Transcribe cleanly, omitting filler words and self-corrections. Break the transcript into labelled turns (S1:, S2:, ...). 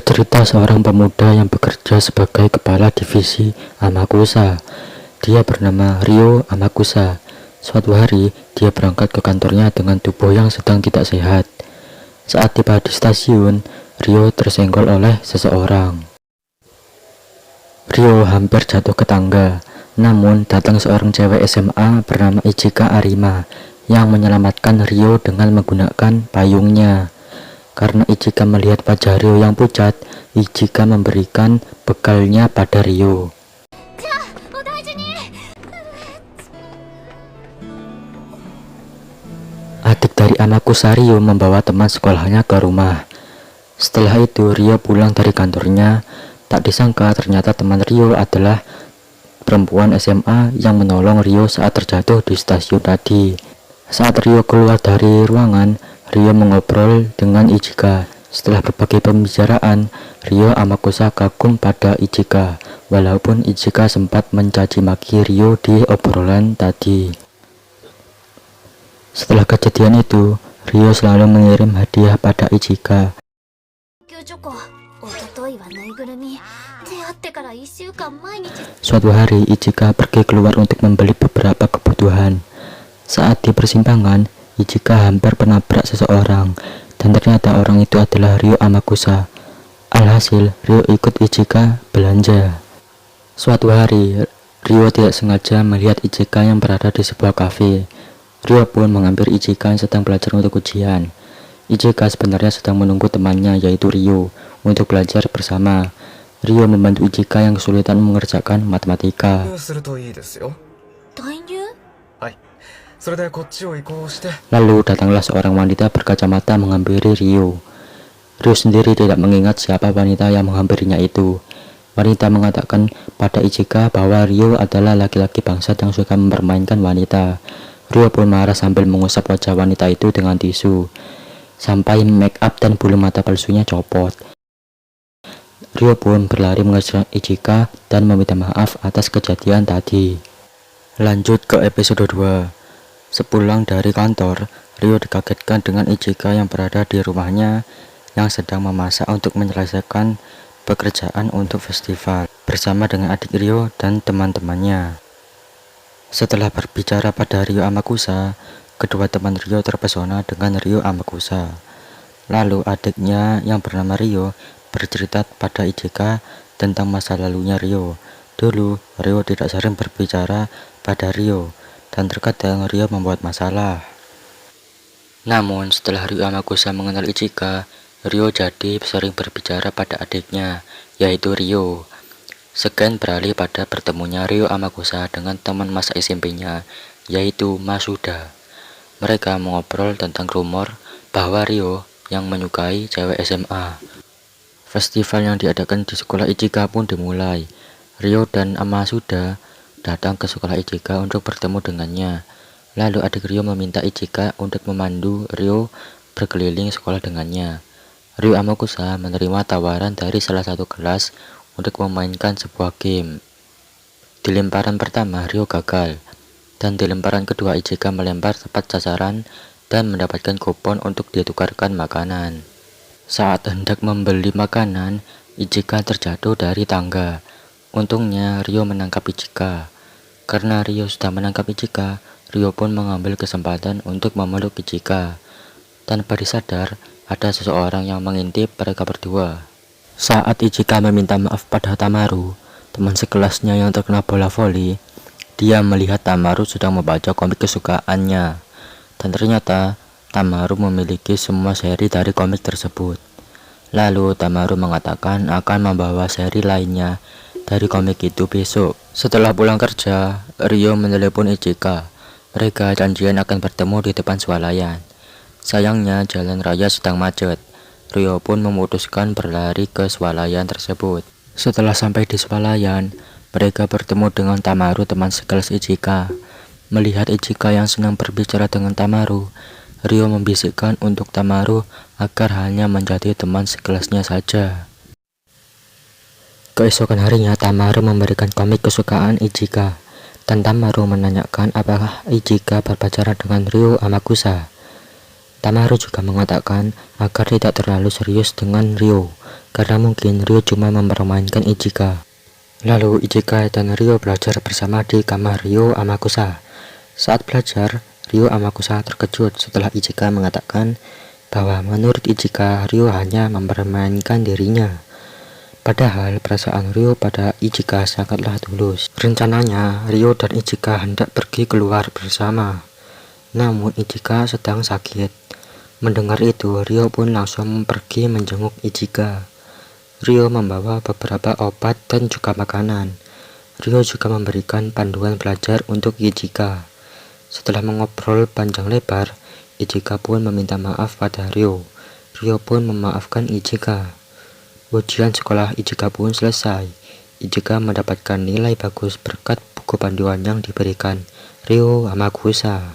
S1: bercerita seorang pemuda yang bekerja sebagai kepala divisi Amakusa. Dia bernama Ryo Amakusa. Suatu hari, dia berangkat ke kantornya dengan tubuh yang sedang tidak sehat. Saat tiba di stasiun, Ryo tersenggol oleh seseorang. Ryo hampir jatuh ke tangga, namun datang seorang cewek SMA bernama Ichika Arima yang menyelamatkan Ryo dengan menggunakan payungnya. Karena Ichika melihat wajah Ryo yang pucat, Ichika memberikan bekalnya pada Ryo. Adik dari Amakusa, Ryo, membawa teman sekolahnya ke rumah. Setelah itu, Ryo pulang dari kantornya. Tak disangka ternyata teman Ryo adalah perempuan SMA yang menolong Ryo saat terjatuh di stasiun tadi. Saat Ryo keluar dari ruangan, Ryo mengobrol dengan Ichika. Setelah berbagai pembicaraan, Ryo Amakusa kagum pada Ichika, walaupun Ichika sempat mencaci maki Ryo di obrolan tadi. Setelah kejadian itu, Ryo selalu mengirim hadiah pada Ichika. Suatu hari, Ichika pergi keluar untuk membeli beberapa kebutuhan. Saat di persimpangan, Ichika hampir menabrak seseorang, dan ternyata orang itu adalah Ryo Amakusa. Alhasil, Ryo ikut Ichika belanja. Suatu hari, Ryo tidak sengaja melihat Ichika yang berada di sebuah kafe. Ryo pun mengambil Ichika yang sedang belajar untuk ujian. Ichika sebenarnya sedang menunggu temannya, yaitu Ryo, untuk belajar bersama. Ryo membantu Ichika yang kesulitan mengerjakan matematika. Lalu datanglah seorang wanita berkacamata menghampiri Ryo. Ryo sendiri tidak mengingat siapa wanita yang menghampirinya itu. Wanita mengatakan pada Ichika bahwa Ryo adalah laki-laki bangsat yang suka mempermainkan wanita. Ryo pun marah sambil mengusap wajah wanita itu dengan tisu, sampai make up dan bulu mata palsunya copot. Ryo pun berlari mengejar Ichika dan meminta maaf atas kejadian tadi. Lanjut ke episode 2. Sepulang dari kantor, Ryo dikagetkan dengan Ichika yang berada di rumahnya yang sedang memasak untuk menyelesaikan pekerjaan untuk festival bersama dengan adik Ryo dan teman-temannya. Setelah berbicara pada Ryo Amakusa, kedua teman Ryo terpesona dengan Ryo Amakusa. Lalu adiknya yang bernama Ryo bercerita pada Ichika tentang masa lalunya Ryo. Dulu, Ryo tidak sering berbicara pada Ryo, dan terkadang Ryo membuat masalah. Namun setelah Ryo Amakusa mengenal Ichika, Ryo jadi sering berbicara pada adiknya, yaitu Ryo. Sekian beralih pada bertemunya Ryo Amakusa dengan teman masa SMP-nya, yaitu Masuda. Mereka mengobrol tentang rumor bahwa Ryo yang menyukai cewek SMA. Festival yang diadakan di sekolah Ichika pun dimulai. Ryo dan Masuda datang ke sekolah Ichika untuk bertemu dengannya. Lalu adik Ryo meminta Ichika untuk memandu Ryo berkeliling sekolah dengannya. Ryo Amakusa menerima tawaran dari salah satu kelas untuk memainkan sebuah game. Di lemparan pertama, Ryo gagal, dan di lemparan kedua Ichika melempar tepat sasaran dan mendapatkan kupon untuk ditukarkan makanan. Saat hendak membeli makanan, Ichika terjatuh dari tangga. Untungnya Ryo menangkap Ichika. Karena Ryo sudah menangkap Ichika, Ryo pun mengambil kesempatan untuk memeluk Ichika. Tanpa disadar, ada seseorang yang mengintip mereka berdua. Saat Ichika meminta maaf pada Tamaru, teman sekelasnya yang terkena bola voli, dia melihat Tamaru sedang membaca komik kesukaannya. Dan ternyata Tamaru memiliki semua seri dari komik tersebut. Lalu Tamaru mengatakan akan membawa seri lainnya dari komik itu besok. Setelah pulang kerja, Ryo menelepon Ichika. Mereka janjian akan bertemu di depan swalayan. Sayangnya jalan raya sedang macet. Ryo pun memutuskan berlari ke swalayan tersebut. Setelah sampai di swalayan, mereka bertemu dengan Tamaru, teman sekelas Ichika. Melihat Ichika yang senang berbicara dengan Tamaru, Ryo membisikkan untuk Tamaru agar hanya menjadi teman sekelasnya saja. Keesokan harinya, Tamaru memberikan komik kesukaan Ichika, dan Tamaru menanyakan apakah Ichika berpacaran dengan Ryo Amakusa. Tamaru juga mengatakan agar tidak terlalu serius dengan Ryo, karena mungkin Ryo cuma mempermainkan Ichika. Lalu Ichika dan Ryo belajar bersama di kamar Ryo Amakusa. Saat belajar, Ryo Amakusa terkejut setelah Ichika mengatakan bahwa menurut Ichika Ryo hanya mempermainkan dirinya. Padahal perasaan Ryo pada Ichika sangatlah tulus. Rencananya Ryo dan Ichika hendak pergi keluar bersama. Namun Ichika sedang sakit. Mendengar itu, Ryo pun langsung pergi menjenguk Ichika. Ryo membawa beberapa obat dan juga makanan. Ryo juga memberikan panduan belajar untuk Ichika. Setelah mengobrol panjang lebar, Ichika pun meminta maaf pada Ryo. Ryo pun memaafkan Ichika. Ujian sekolah Ichika pun selesai. Ichika mendapatkan nilai bagus berkat buku panduan yang diberikan Ryo Amakusa.